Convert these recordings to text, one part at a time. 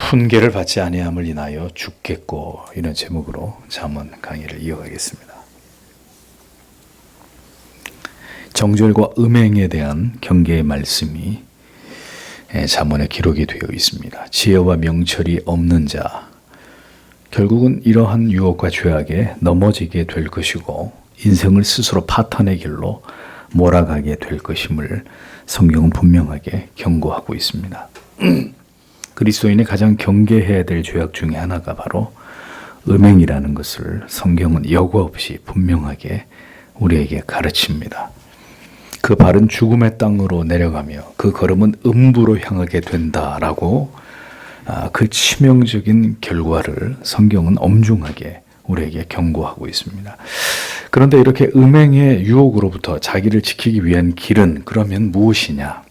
훈계를 받지 아니함을 인하여 죽겠고, 이런 제목으로 잠언 강의를 이어가겠습니다. 정절과 음행에 대한 경계의 말씀이 잠언에 기록이 되어 있습니다. 지혜와 명철이 없는 자, 결국은 이러한 유혹과 죄악에 넘어지게 될 것이고 인생을 스스로 파탄의 길로 몰아가게 될 것임을 성경은 분명하게 경고하고 있습니다. 그리스도인이 가장 경계해야 될 죄악 중에 하나가 바로 음행이라는 것을 성경은 여과 없이 분명하게 우리에게 가르칩니다. 그 발은 죽음의 땅으로 내려가며 그 걸음은 음부로 향하게 된다라고 그 치명적인 결과를 성경은 엄중하게 우리에게 경고하고 있습니다. 그런데 이렇게 음행의 유혹으로부터 자기를 지키기 위한 길은 그러면 무엇이냐?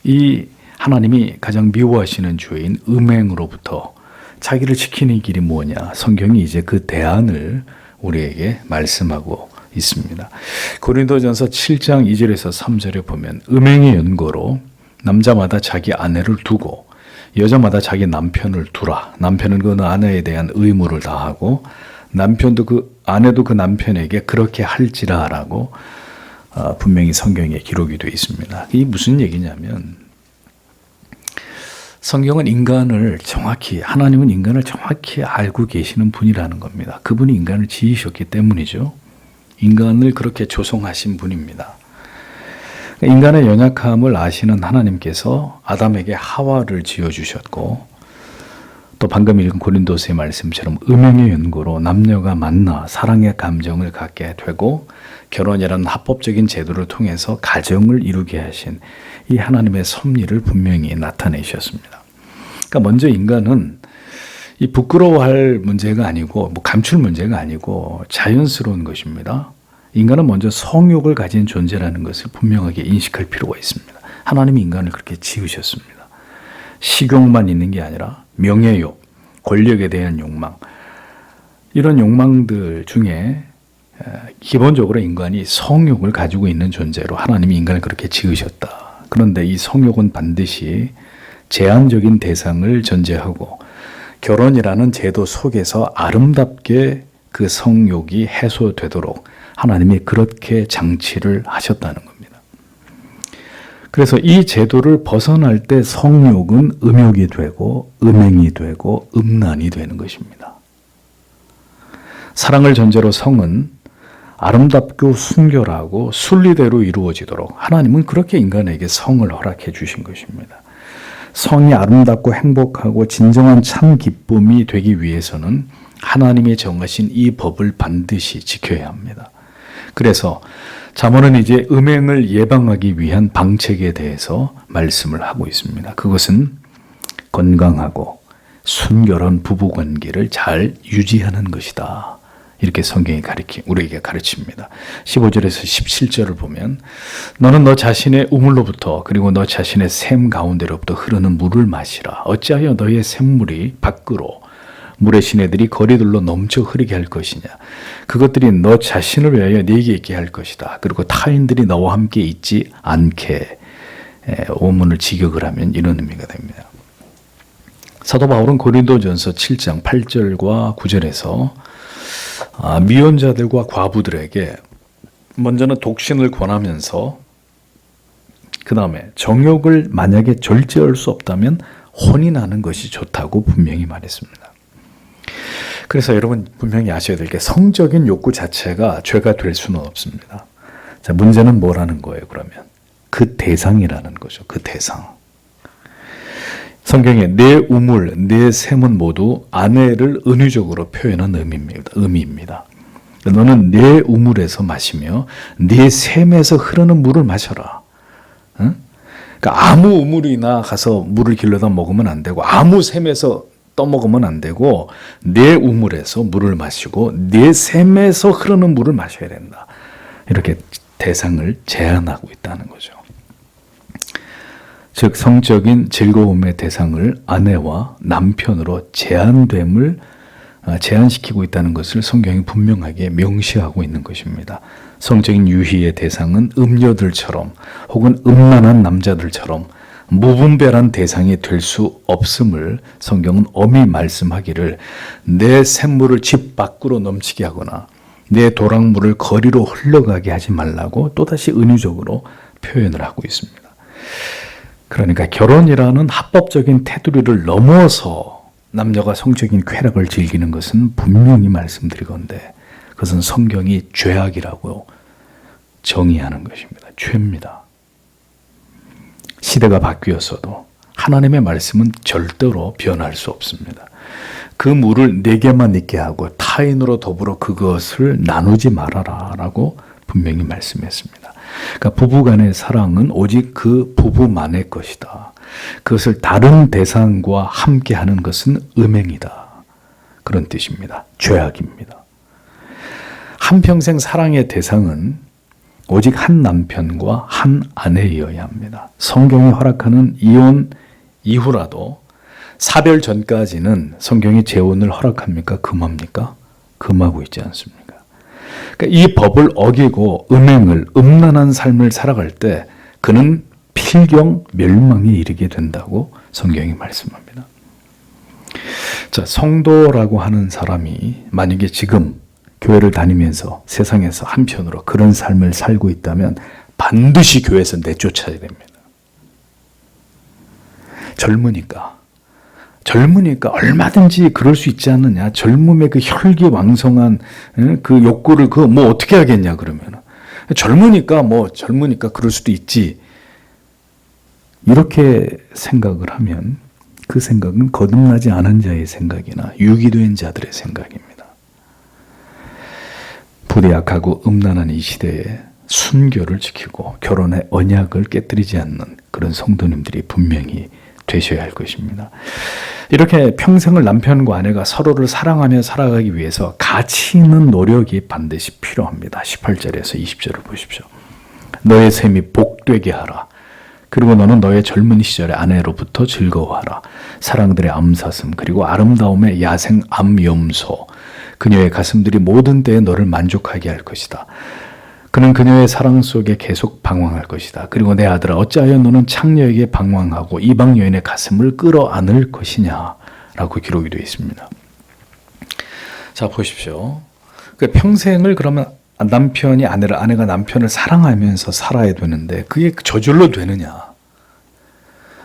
이 하나님이 가장 미워하시는 죄인 음행으로부터 자기를 지키는 길이 뭐냐? 성경이 이제 그 대안을 우리에게 말씀하고 있습니다. 고린도전서 7장 2절에서 3절에 보면 음행의 연고로 남자마다 자기 아내를 두고 여자마다 자기 남편을 두라. 남편은 그 아내에 대한 의무를 다하고 남편도 그 아내도 그 남편에게 그렇게 할지라라고 분명히 성경에 기록이 되어 있습니다. 이게 무슨 얘기냐면 성경은 하나님은 인간을 정확히 알고 계시는 분이라는 겁니다. 그분이 인간을 지으셨기 때문이죠. 인간을 그렇게 조성하신 분입니다. 인간의 연약함을 아시는 하나님께서 아담에게 하와를 지어주셨고 또 방금 읽은 고린도서의 말씀처럼 음행의 연고로 남녀가 만나 사랑의 감정을 갖게 되고 결혼이라는 합법적인 제도를 통해서 가정을 이루게 하신 이 하나님의 섭리를 분명히 나타내셨습니다. 그러니까 먼저 인간은 이 부끄러워할 문제가 아니고 감출 문제가 아니고 자연스러운 것입니다. 인간은 먼저 성욕을 가진 존재라는 것을 분명하게 인식할 필요가 있습니다. 하나님이 인간을 그렇게 지으셨습니다. 식욕만 있는 게 아니라 명예욕, 권력에 대한 욕망, 이런 욕망들 중에 기본적으로 인간이 성욕을 가지고 있는 존재로 하나님이 인간을 그렇게 지으셨다. 그런데 이 성욕은 반드시 제한적인 대상을 전제하고 결혼이라는 제도 속에서 아름답게 그 성욕이 해소되도록 하나님이 그렇게 장치를 하셨다는 겁니다. 그래서 이 제도를 벗어날 때 성욕은 음욕이 되고 음행이 되고 음란이 되는 것입니다. 사랑을 전제로 성은 아름답고 순결하고 순리대로 이루어지도록 하나님은 그렇게 인간에게 성을 허락해 주신 것입니다. 성이 아름답고 행복하고 진정한 참 기쁨이 되기 위해서는 하나님이 정하신 이 법을 반드시 지켜야 합니다. 그래서 잠언은 이제 음행을 예방하기 위한 방책에 대해서 말씀을 하고 있습니다. 그것은 건강하고 순결한 부부관계를 잘 유지하는 것이다. 이렇게 성경이 우리에게 가르칩니다. 15절에서 17절을 보면 너는 너 자신의 우물로부터 그리고 너 자신의 샘 가운데로부터 흐르는 물을 마시라. 어찌하여 너의 샘물이 밖으로 물의 시내들이 거리들로 넘쳐 흐르게 할 것이냐. 그것들이 너 자신을 위하여 네게 있게 할 것이다. 그리고 타인들이 너와 함께 있지 않게 오문을 직역을 하면 이런 의미가 됩니다. 사도 바울은 고린도전서 7장 8절과 9절에서 미혼자들과 과부들에게 먼저는 독신을 권하면서 그 다음에 정욕을 만약에 절제할 수 없다면 혼인하는 것이 좋다고 분명히 말했습니다. 그래서 여러분 분명히 아셔야 될 게 성적인 욕구 자체가 죄가 될 수는 없습니다. 자, 문제는 뭐라는 거예요, 그러면? 그 대상이라는 거죠. 그 대상. 성경에 내 우물, 내 샘은 모두 아내를 은유적으로 표현한 의미입니다. 너는 내 우물에서 마시며 네 샘에서 흐르는 물을 마셔라. 응? 그러니까 아무 우물이나 가서 물을 길러다 먹으면 안 되고 아무 샘에서 떠먹으면 안 되고 내 우물에서 물을 마시고 내 샘에서 흐르는 물을 마셔야 된다. 이렇게 대상을 제한하고 있다는 거죠. 즉 성적인 즐거움의 대상을 아내와 남편으로 제한시키고 있다는 것을 성경이 분명하게 명시하고 있는 것입니다. 성적인 유희의 대상은 음녀들처럼 혹은 음란한 남자들처럼 무분별한 대상이 될 수 없음을 성경은 엄히 말씀하기를 내 샘물을 집 밖으로 넘치게 하거나 내 도랑물을 거리로 흘러가게 하지 말라고 또다시 은유적으로 표현을 하고 있습니다. 그러니까 결혼이라는 합법적인 테두리를 넘어서 남녀가 성적인 쾌락을 즐기는 것은 분명히 말씀드리건대 그것은 성경이 죄악이라고 정의하는 것입니다. 죄입니다. 시대가 바뀌었어도 하나님의 말씀은 절대로 변할 수 없습니다. 그 물을 내게만 있게 하고 타인으로 더불어 그것을 나누지 말아라 라고 분명히 말씀했습니다. 그러니까 부부간의 사랑은 오직 그 부부만의 것이다. 그것을 다른 대상과 함께 하는 것은 음행이다. 그런 뜻입니다. 죄악입니다. 한평생 사랑의 대상은 오직 한 남편과 한 아내이어야 합니다. 성경이 허락하는 이혼 이후라도 사별 전까지는 성경이 재혼을 허락합니까? 금합니까? 금하고 있지 않습니까? 그러니까 이 법을 어기고 음란한 삶을 살아갈 때 그는 필경 멸망에 이르게 된다고 성경이 말씀합니다. 자, 성도라고 하는 사람이 만약에 지금 교회를 다니면서 세상에서 한편으로 그런 삶을 살고 있다면 반드시 교회에서 내쫓아야 됩니다. 젊으니까 얼마든지 그럴 수 있지 않느냐. 젊음의 그 혈기왕성한 그 욕구를 뭐 어떻게 하겠냐 그러면 젊으니까 그럴 수도 있지. 이렇게 생각을 하면 그 생각은 거듭나지 않은 자의 생각이나 유기된 자들의 생각입니다. 부대약하고 음란한 이 시대에 순교를 지키고 결혼의 언약을 깨뜨리지 않는 그런 성도님들이 분명히 되셔야 할 것입니다. 이렇게 평생을 남편과 아내가 서로를 사랑하며 살아가기 위해서 가치 있는 노력이 반드시 필요합니다. 18절에서 20절을 보십시오. 너의 셈이 복되게 하라. 그리고 너는 너의 젊은 시절의 아내로부터 즐거워하라. 사랑들의 암사슴 그리고 아름다움의 야생 암염소 그녀의 가슴들이 모든 때에 너를 만족하게 할 것이다. 그는 그녀의 사랑 속에 계속 방황할 것이다. 그리고 내 아들아 어찌하여 너는 창녀에게 방황하고 이방 여인의 가슴을 끌어안을 것이냐 라고 기록이 되어 있습니다. 자 보십시오. 평생을 그러면 남편이 아내가 남편을 사랑하면서 살아야 되는데 그게 저절로 되느냐?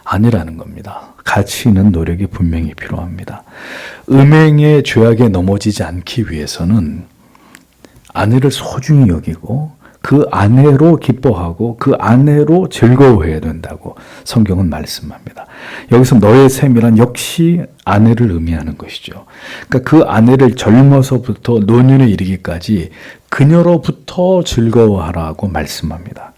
아니라는 겁니다. 가치 있는 노력이 분명히 필요합니다. 음행의 죄악에 넘어지지 않기 위해서는 아내를 소중히 여기고 그 아내로 기뻐하고 그 아내로 즐거워해야 된다고 성경은 말씀합니다. 여기서 너의 셈이란 역시 아내를 의미하는 것이죠. 그러니까 그 아내를 젊어서부터 노년에 이르기까지 그녀로부터 즐거워하라고 말씀합니다.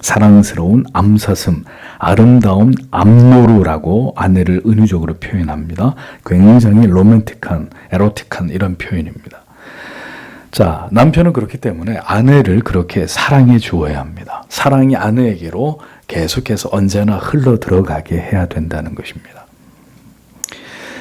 사랑스러운 암사슴, 아름다운 암노루라고 아내를 은유적으로 표현합니다. 굉장히 로맨틱한, 에로틱한 이런 표현입니다. 자, 남편은 그렇기 때문에 아내를 그렇게 사랑해 주어야 합니다. 사랑이 아내에게로 계속해서 언제나 흘러 들어가게 해야 된다는 것입니다.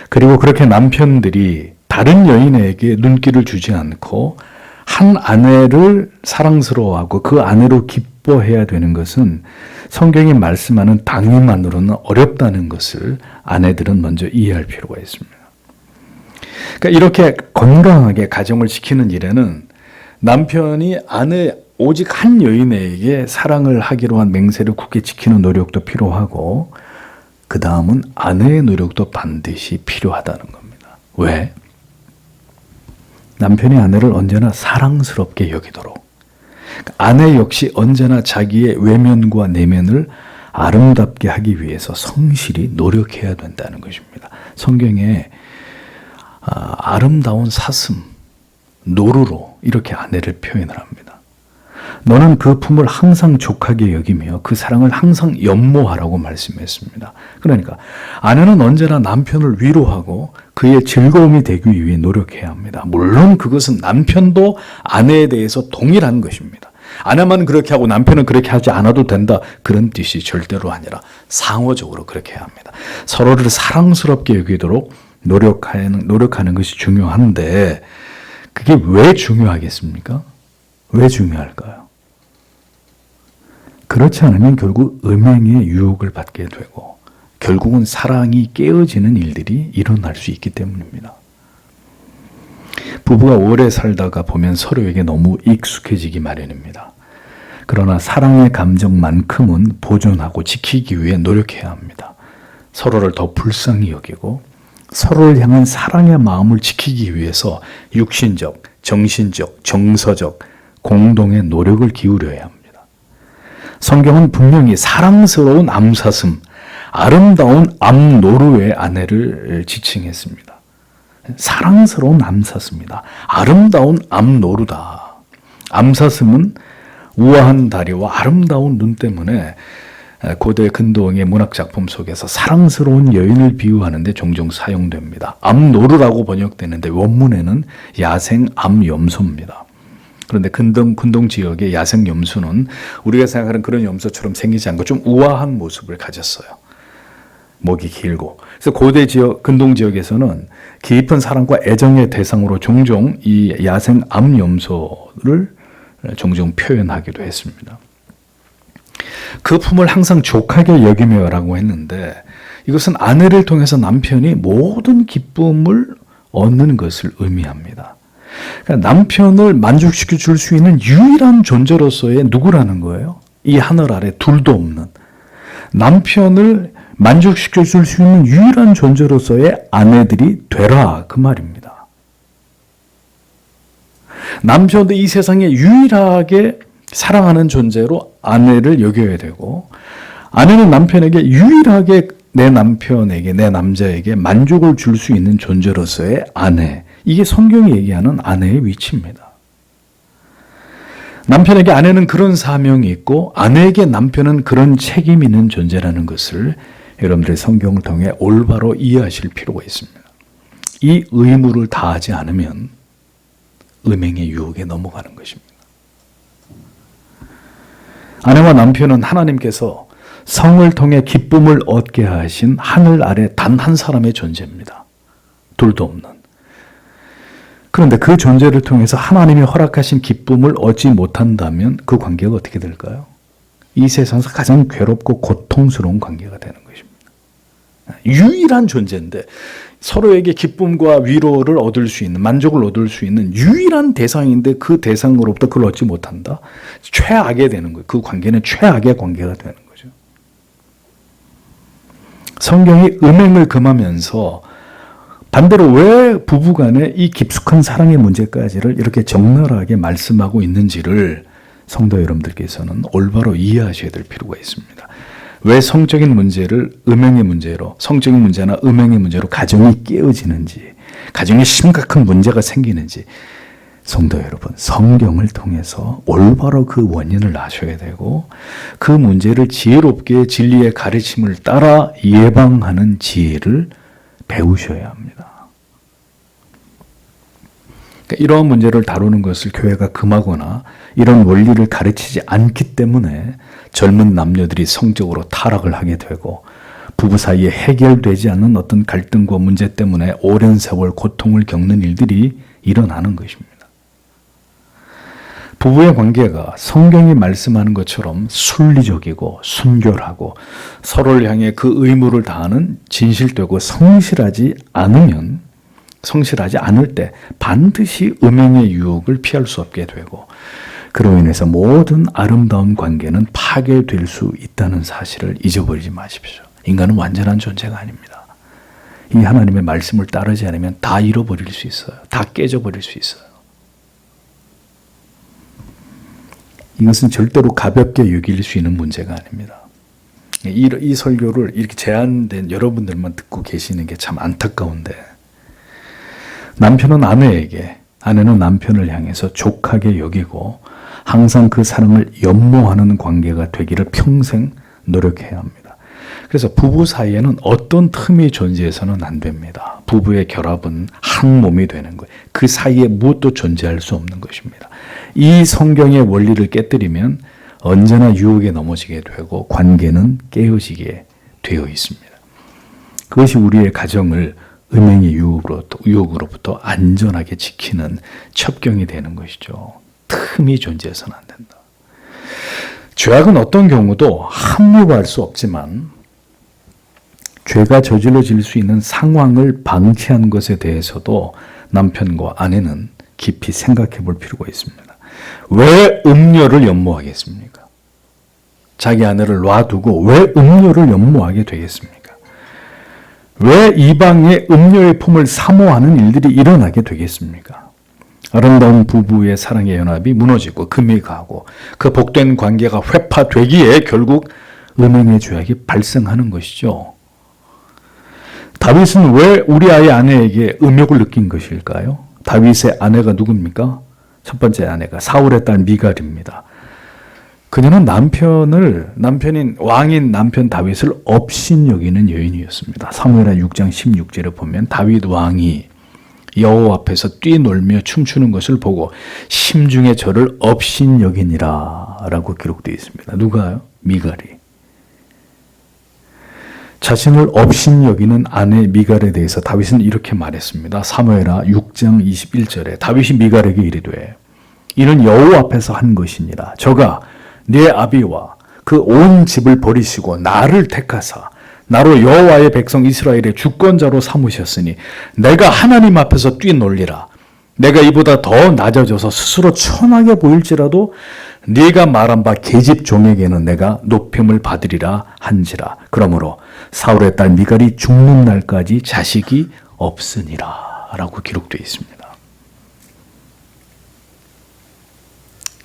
그리고 그렇게 남편들이 다른 여인에게 눈길을 주지 않고 한 아내를 사랑스러워하고 그 아내로 기뻐해야 되는 것은 성경이 말씀하는 당위만으로는 어렵다는 것을 아내들은 먼저 이해할 필요가 있습니다. 그러니까 이렇게 건강하게 가정을 지키는 일에는 남편이 오직 한 여인에게 사랑을 하기로 한 맹세를 굳게 지키는 노력도 필요하고 그 다음은 아내의 노력도 반드시 필요하다는 겁니다. 왜? 남편이 아내를 언제나 사랑스럽게 여기도록 아내 역시 언제나 자기의 외면과 내면을 아름답게 하기 위해서 성실히 노력해야 된다는 것입니다. 성경에 아름다운 사슴, 노루로 이렇게 아내를 표현을 합니다. 너는 그 품을 항상 족하게 여기며 그 사랑을 항상 연모하라고 말씀했습니다. 그러니까 아내는 언제나 남편을 위로하고 그의 즐거움이 되기 위해 노력해야 합니다. 물론 그것은 남편도 아내에 대해서 동일한 것입니다. 아내만 그렇게 하고 남편은 그렇게 하지 않아도 된다. 그런 뜻이 절대로 아니라 상호적으로 그렇게 해야 합니다. 서로를 사랑스럽게 여기도록 노력하는 것이 중요한데 그게 왜 중요하겠습니까? 왜 중요할까요? 그렇지 않으면 결국 음행의 유혹을 받게 되고 결국은 사랑이 깨어지는 일들이 일어날 수 있기 때문입니다. 부부가 오래 살다가 보면 서로에게 너무 익숙해지기 마련입니다. 그러나 사랑의 감정만큼은 보존하고 지키기 위해 노력해야 합니다. 서로를 더 불쌍히 여기고 서로를 향한 사랑의 마음을 지키기 위해서 육신적, 정신적, 정서적 공동의 노력을 기울여야 합니다. 성경은 분명히 사랑스러운 암사슴, 아름다운 암노루의 아내를 지칭했습니다. 사랑스러운 암사슴이다. 아름다운 암노루다. 암사슴은 우아한 다리와 아름다운 눈 때문에 고대 근동의 문학작품 속에서 사랑스러운 여인을 비유하는 데 종종 사용됩니다. 암노루라고 번역되는데 원문에는 야생 암염소입니다. 그런데 근동 지역의 야생 염소는 우리가 생각하는 그런 염소처럼 생기지 않고 좀 우아한 모습을 가졌어요. 목이 길고. 그래서 고대 지역, 근동 지역에서는 깊은 사랑과 애정의 대상으로 종종 이 야생 암염소를 종종 표현하기도 했습니다. 그 품을 항상 족하게 여기며라고 했는데 이것은 아내를 통해서 남편이 모든 기쁨을 얻는 것을 의미합니다. 그러니까 남편을 만족시켜 줄 수 있는 유일한 존재로서의 누구라는 거예요? 이 하늘 아래 둘도 없는 남편을 만족시켜 줄 수 있는 유일한 존재로서의 아내들이 되라 그 말입니다. 남편도 이 세상에 유일하게 사랑하는 존재로 아내를 여겨야 되고 아내는 남편에게 유일하게 내 남편에게 내 남자에게 만족을 줄 수 있는 존재로서의 아내. 이게 성경이 얘기하는 아내의 위치입니다. 남편에게 아내는 그런 사명이 있고 아내에게 남편은 그런 책임이 있는 존재라는 것을 여러분들의 성경을 통해 올바로 이해하실 필요가 있습니다. 이 의무를 다하지 않으면 음행의 유혹에 넘어가는 것입니다. 아내와 남편은 하나님께서 성을 통해 기쁨을 얻게 하신 하늘 아래 단 한 사람의 존재입니다. 둘도 없는. 그런데 그 존재를 통해서 하나님이 허락하신 기쁨을 얻지 못한다면 그 관계가 어떻게 될까요? 이 세상에서 가장 괴롭고 고통스러운 관계가 되는 것입니다. 유일한 존재인데 서로에게 기쁨과 위로를 얻을 수 있는, 만족을 얻을 수 있는 유일한 대상인데 그 대상으로부터 그걸 얻지 못한다? 최악의 되는 거예요. 그 관계는 최악의 관계가 되는 거죠. 성경이 음행을 금하면서 반대로 왜 부부간의 이 깊숙한 사랑의 문제까지를 이렇게 적나라하게 말씀하고 있는지를 성도 여러분들께서는 올바로 이해하셔야 될 필요가 있습니다. 왜 성적인 문제를 음행의 문제로, 성적인 문제나 음행의 문제로 가정이 깨어지는지, 가정에 심각한 문제가 생기는지, 성도 여러분, 성경을 통해서 올바로 그 원인을 아셔야 되고, 그 문제를 지혜롭게 진리의 가르침을 따라 예방하는 지혜를 배우셔야 합니다. 그러니까 이러한 문제를 다루는 것을 교회가 금하거나 이런 원리를 가르치지 않기 때문에 젊은 남녀들이 성적으로 타락을 하게 되고 부부 사이에 해결되지 않는 어떤 갈등과 문제 때문에 오랜 세월 고통을 겪는 일들이 일어나는 것입니다. 부부의 관계가 성경이 말씀하는 것처럼 순리적이고 순결하고 서로를 향해 그 의무를 다하는 진실되고 성실하지 않을 때 반드시 음행의 유혹을 피할 수 없게 되고 그로 인해서 모든 아름다운 관계는 파괴될 수 있다는 사실을 잊어버리지 마십시오. 인간은 완전한 존재가 아닙니다. 이 하나님의 말씀을 따르지 않으면 다 잃어버릴 수 있어요. 다 깨져버릴 수 있어요. 이것은 절대로 가볍게 여길 수 있는 문제가 아닙니다. 이 설교를 이렇게 제한된 여러분들만 듣고 계시는 게 참 안타까운데 남편은 아내에게, 아내는 남편을 향해서 족하게 여기고 항상 그 사랑을 연모하는 관계가 되기를 평생 노력해야 합니다. 그래서 부부 사이에는 어떤 틈이 존재해서는 안 됩니다. 부부의 결합은 한 몸이 되는 거예요. 그 사이에 무엇도 존재할 수 없는 것입니다. 이 성경의 원리를 깨뜨리면 언제나 유혹에 넘어지게 되고 관계는 깨어지게 되어 있습니다. 그것이 우리의 가정을 음행의 유혹으로부터 안전하게 지키는 첩경이 되는 것이죠. 틈이 존재해서는 안 된다. 죄악은 어떤 경우도 합리화할 수 없지만 죄가 저질러질 수 있는 상황을 방치한 것에 대해서도 남편과 아내는 깊이 생각해 볼 필요가 있습니다. 왜 음료를 연모하겠습니까? 자기 아내를 놔두고 왜 음료를 연모하게 되겠습니까? 왜 이방의 음료의 품을 사모하는 일들이 일어나게 되겠습니까? 아름다운 부부의 사랑의 연합이 무너지고 금이 가고 그 복된 관계가 회파되기에 결국 음행의 죄악이 발생하는 것이죠. 다윗은 왜 우리아의 아내에게 음욕을 느낀 것일까요? 다윗의 아내가 누굽니까? 첫 번째 아내가 사울의 딸 미갈입니다. 그녀는 남편인 왕인 남편 다윗을 업신여기는 여인이었습니다. 사무엘하 6장 16절에 보면 다윗 왕이 여호와 앞에서 뛰놀며 춤추는 것을 보고 심중에 저를 업신여기니라 라고 기록되어 있습니다. 누가요? 미갈이. 자신을 업신여기는 아내 미갈에 대해서 다윗은 이렇게 말했습니다. 사무엘하 6장 21절에 다윗이 미갈에게 이르되 이는 여호와 앞에서 한 것이니라. 저가 네 아비와 그 온 집을 버리시고 나를 택하사 나로 여호와의 백성 이스라엘의 주권자로 삼으셨으니 내가 하나님 앞에서 뛰놀리라. 내가 이보다 더 낮아져서 스스로 천하게 보일지라도 네가 말한 바 계집 종에게는 내가 높임을 받으리라 한지라. 그러므로 사울의 딸 미갈이 죽는 날까지 자식이 없으니라 라고 기록되어 있습니다.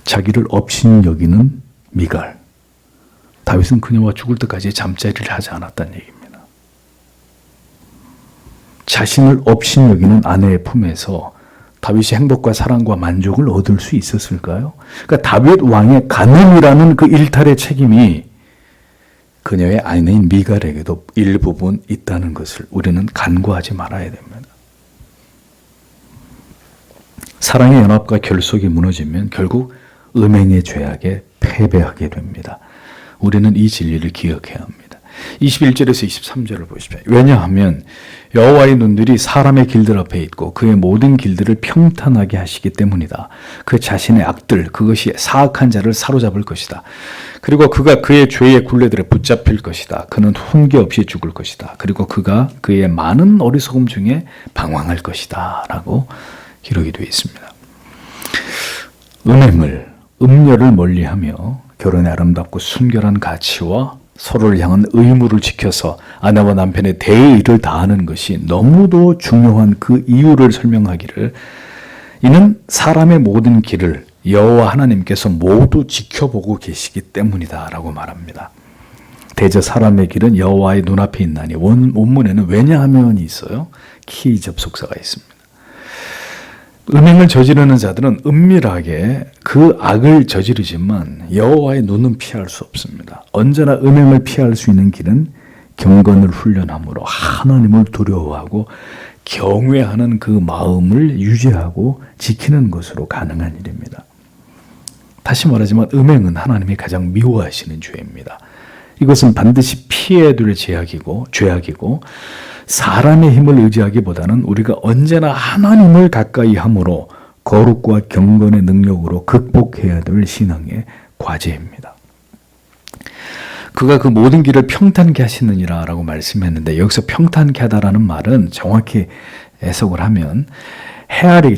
자기를 업신 여기는 미갈. 다윗은 그녀와 죽을 때까지 잠자리를 하지 않았다는 얘기입니다. 자신을 업신 여기는 아내의 품에서 다윗이 행복과 사랑과 만족을 얻을 수 있었을까요? 그러니까 다윗 왕의 간음이라는 그 일탈의 책임이 그녀의 아내인 미갈에게도 일부분 있다는 것을 우리는 간과하지 말아야 됩니다. 사랑의 연합과 결속이 무너지면 결국 음행의 죄악에 패배하게 됩니다. 우리는 이 진리를 기억해야 합니다. 21절에서 23절을 보십시오. 왜냐하면 여호와의 눈들이 사람의 길들 앞에 있고 그의 모든 길들을 평탄하게 하시기 때문이다. 그 자신의 악들, 그것이 사악한 자를 사로잡을 것이다. 그리고 그가 그의 죄의 굴레들에 붙잡힐 것이다. 그는 훈계 없이 죽을 것이다. 그리고 그가 그의 많은 어리석음 중에 방황할 것이다. 라고 기록이 되어 있습니다. 음녀를 멀리하며 결혼의 아름답고 순결한 가치와 서로를 향한 의무를 지켜서 아내와 남편의 대의를 다하는 것이 너무도 중요한 그 이유를 설명하기를 이는 사람의 모든 길을 여호와 하나님께서 모두 지켜보고 계시기 때문이다 라고 말합니다. 대저 사람의 길은 여호와의 눈앞에 있나니 원문에는 왜냐하면이 있어요. 키 접속사가 있습니다. 음행을 저지르는 자들은 은밀하게 그 악을 저지르지만 여호와의 눈은 피할 수 없습니다. 언제나 음행을 피할 수 있는 길은 경건을 훈련함으로 하나님을 두려워하고 경외하는 그 마음을 유지하고 지키는 것으로 가능한 일입니다. 다시 말하지만 음행은 하나님이 가장 미워하시는 죄입니다. 이것은 반드시 피해야 될 죄악이고 사람의 힘을 의지하기보다는 우리가 언제나 하나님을 가까이 함으로 거룩과 경건의 능력으로 극복해야 될 신앙의 과제입니다. 그가 그 모든 길을 평탄케 하시느니라 라고 말씀했는데 여기서 평탄케 하다라는 말은 정확히 해석을 하면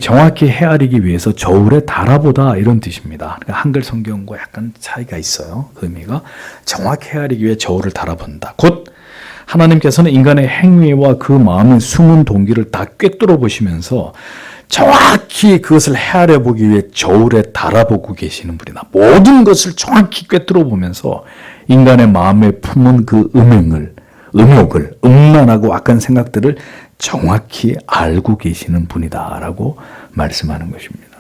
정확히 헤아리기 위해서 저울에 달아보다 이런 뜻입니다. 그러니까 한글 성경과 약간 차이가 있어요. 그 의미가 정확히 헤아리기 위해 저울을 달아본다. 곧 하나님께서는 인간의 행위와 그 마음의 숨은 동기를 다 꿰뚫어 보시면서 정확히 그것을 헤아려 보기 위해 저울에 달아보고 계시는 분이다. 모든 것을 정확히 꿰뚫어 보면서 인간의 마음에 품은 그 음욕을, 음란하고 악한 생각들을 정확히 알고 계시는 분이다라고 말씀하는 것입니다.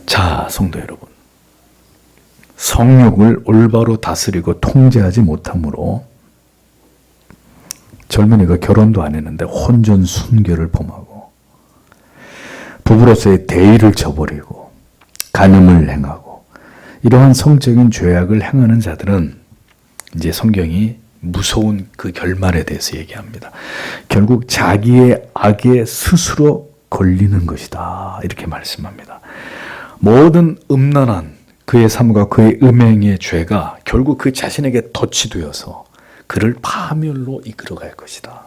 자, 성도 여러분. 성욕을 올바로 다스리고 통제하지 못함으로 젊은이가 결혼도 안 했는데 혼전 순결을 범하고 부부로서의 대의를 저버리고 간음을 행하고 이러한 성적인 죄악을 행하는 자들은 이제 성경이 무서운 그 결말에 대해서 얘기합니다. 결국 자기의 악에 스스로 걸리는 것이다. 이렇게 말씀합니다. 모든 음란한 그의 삶과 그의 음행의 죄가 결국 그 자신에게 덫이 되어서 그를 파멸로 이끌어갈 것이다.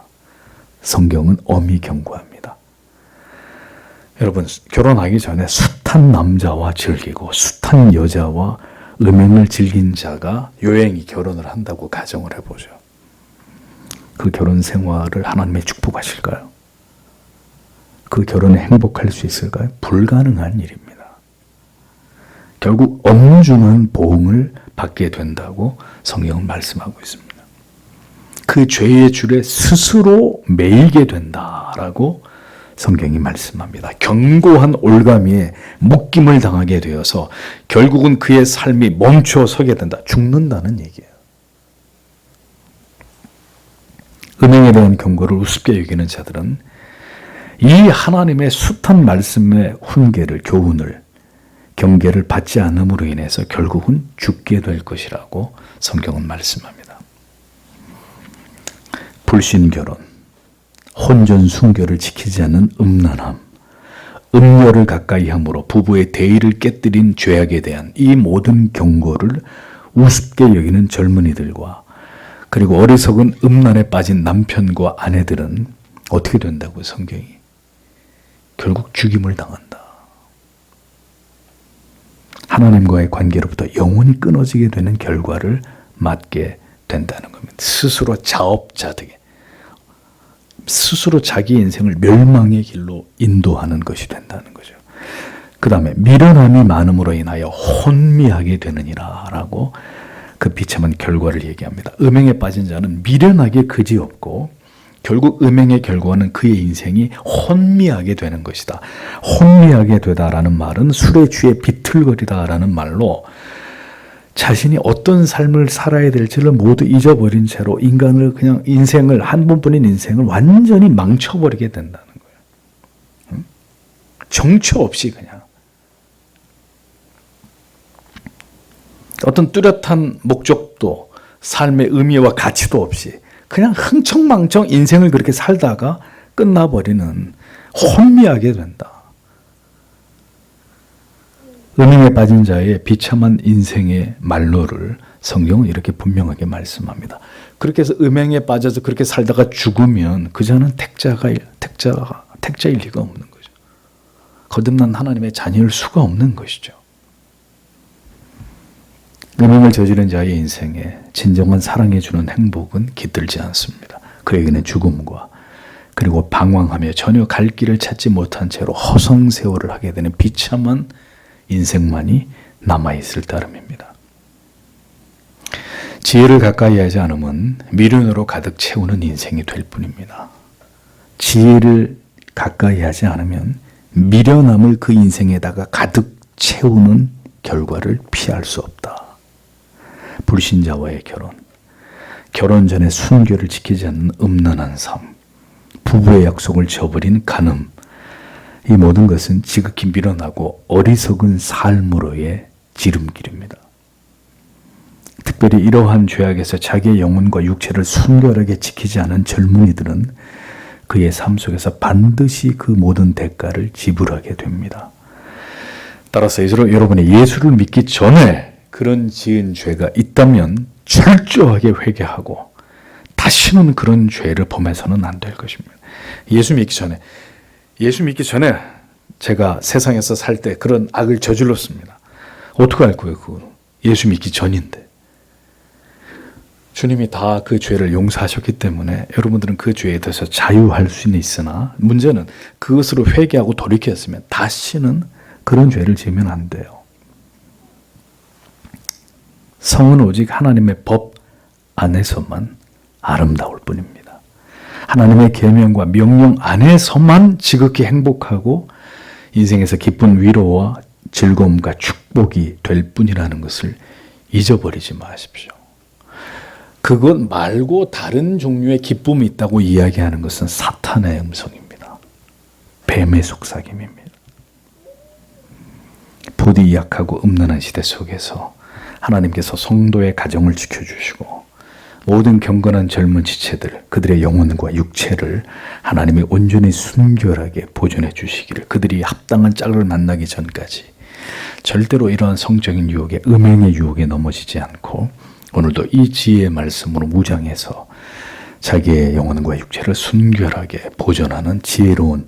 성경은 엄히 경고합니다. 여러분, 결혼하기 전에 숱한 남자와 즐기고 숱한 여자와 음행을 즐긴 자가 요행히 결혼을 한다고 가정을 해보죠. 그 결혼 생활을 하나님의 축복하실까요? 그 결혼에 행복할 수 있을까요? 불가능한 일입니다. 결국 엄중한 보응을 받게 된다고 성경은 말씀하고 있습니다. 그 죄의 줄에 스스로 매이게 된다라고 성경이 말씀합니다. 견고한 올가미에 묶임을 당하게 되어서 결국은 그의 삶이 멈춰 서게 된다. 죽는다는 얘기예요. 음행에 대한 경고를 우습게 여기는 자들은 이 하나님의 숱한 말씀의 훈계를, 교훈을, 경계를 받지 않음으로 인해서 결국은 죽게 될 것이라고 성경은 말씀합니다. 불신결혼, 혼전 순결을 지키지 않는 음란함, 음녀를 가까이 함으로 부부의 대의를 깨뜨린 죄악에 대한 이 모든 경고를 우습게 여기는 젊은이들과 그리고 어리석은 음란에 빠진 남편과 아내들은 어떻게 된다고 성경이? 결국 죽임을 당한다. 하나님과의 관계로부터 영원히 끊어지게 되는 결과를 맞게 된다는 겁니다. 스스로 자업자득에, 스스로 자기 인생을 멸망의 길로 인도하는 것이 된다는 거죠. 그 다음에 미련함이 많음으로 인하여 혼미하게 되느니라 라고 그 비참한 결과를 얘기합니다. 음행에 빠진 자는 미련하게 그지없고 결국 음행의 결과는 그의 인생이 혼미하게 되는 것이다. 혼미하게 되다라는 말은 술에 취해 비틀거리다라는 말로 자신이 어떤 삶을 살아야 될지를 모두 잊어버린 채로 인간을 그냥 인생을, 한 번뿐인 인생을 완전히 망쳐버리게 된다는 거예요. 정처 없이 그냥. 어떤 뚜렷한 목적도, 삶의 의미와 가치도 없이 그냥 흥청망청 인생을 그렇게 살다가 끝나버리는, 혼미하게 된다. 음행에 빠진 자의 비참한 인생의 말로를 성경은 이렇게 분명하게 말씀합니다. 그렇게 해서 음행에 빠져서 그렇게 살다가 죽으면 그 자는 택자일 리가 없는 거죠. 거듭난 하나님의 자녀일 수가 없는 것이죠. 음행을 저지른 자의 인생에 진정한 사랑해 주는 행복은 깃들지 않습니다. 그에게는 죽음과 그리고 방황하며 전혀 갈 길을 찾지 못한 채로 허송세월을 하게 되는 비참한 인생만이 남아있을 따름입니다. 지혜를 가까이 하지 않으면 미련으로 가득 채우는 인생이 될 뿐입니다. 지혜를 가까이 하지 않으면 미련함을 그 인생에다가 가득 채우는 결과를 피할 수 없다. 불신자와의 결혼, 결혼 전에 순결을 지키지 않는 음란한 삶, 부부의 약속을 저버린 간음, 이 모든 것은 지극히 미련하고 어리석은 삶으로의 지름길입니다. 특별히 이러한 죄악에서 자기의 영혼과 육체를 순결하게 지키지 않은 젊은이들은 그의 삶 속에서 반드시 그 모든 대가를 지불하게 됩니다. 따라서 여러분이 예수를 믿기 전에 그런 지은 죄가 있다면 철저하게 회개하고 다시는 그런 죄를 범해서는 안 될 것입니다. 예수 믿기 전에 제가 세상에서 살 때 그런 악을 저질렀습니다. 어떻게 할 거예요, 그거? 예수 믿기 전인데. 주님이 다 그 죄를 용서하셨기 때문에 여러분들은 그 죄에 대해서 자유할 수는 있으나 문제는 그것으로 회개하고 돌이켰으면 다시는 그런 죄를 지으면 안 돼요. 성은 오직 하나님의 법 안에서만 아름다울 뿐입니다. 하나님의 계명과 명령 안에서만 지극히 행복하고 인생에서 기쁜 위로와 즐거움과 축복이 될 뿐이라는 것을 잊어버리지 마십시오. 그것 말고 다른 종류의 기쁨이 있다고 이야기하는 것은 사탄의 음성입니다. 뱀의 속삭임입니다. 부디 약하고 음란한 시대 속에서 하나님께서 성도의 가정을 지켜주시고 모든 경건한 젊은 지체들, 그들의 영혼과 육체를 하나님이 온전히 순결하게 보존해 주시기를, 그들이 합당한 짝을 만나기 전까지 절대로 이러한 성적인 유혹에, 음행의 유혹에 넘어지지 않고 오늘도 이 지혜의 말씀으로 무장해서 자기의 영혼과 육체를 순결하게 보존하는 지혜로운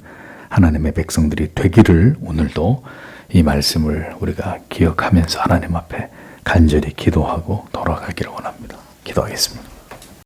하나님의 백성들이 되기를 오늘도 이 말씀을 우리가 기억하면서 하나님 앞에 간절히 기도하고 돌아가기를 원합니다. 기도하겠습니다.